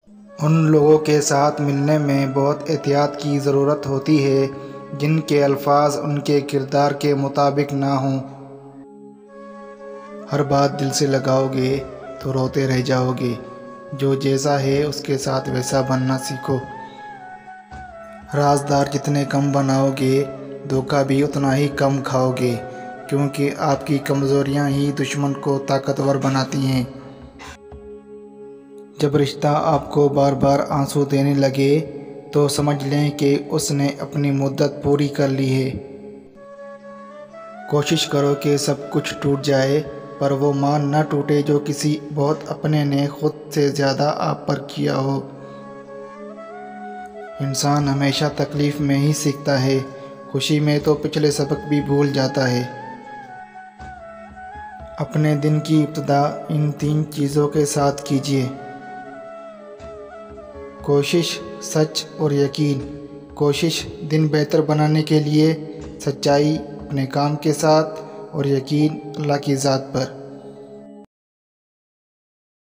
ان لوگوں کے ساتھ ملنے میں بہت احتیاط کی ضرورت ہوتی ہے جن کے الفاظ ان کے کردار کے مطابق نہ ہوں۔ ہر بات دل سے لگاؤ گے تو روتے رہ جاؤ گے۔ جو جیسا ہے اس کے ساتھ ویسا بننا سیکھو۔ رازدار جتنے کم بناؤ گے دھوکہ بھی اتنا ہی کم کھاؤ گے، کیونکہ آپ کی کمزوریاں ہی دشمن کو طاقتور بناتی ہیں۔ جب رشتہ آپ کو بار بار آنسو دینے لگے تو سمجھ لیں کہ اس نے اپنی مدت پوری کر لی ہے۔ کوشش کرو کہ سب کچھ ٹوٹ جائے پر وہ مان نہ ٹوٹے جو کسی بہت اپنے نے خود سے زیادہ آپ پر کیا ہو۔ انسان ہمیشہ تکلیف میں ہی سیکھتا ہے، خوشی میں تو پچھلے سبق بھی بھول جاتا ہے۔ اپنے دن کی ابتدا ان 3 چیزوں کے ساتھ کیجیے: کوشش، سچ اور یقین۔ کوشش دن بہتر بنانے کے لیے، سچائی اپنے کام کے ساتھ اور یقین اللہ کی ذات پر۔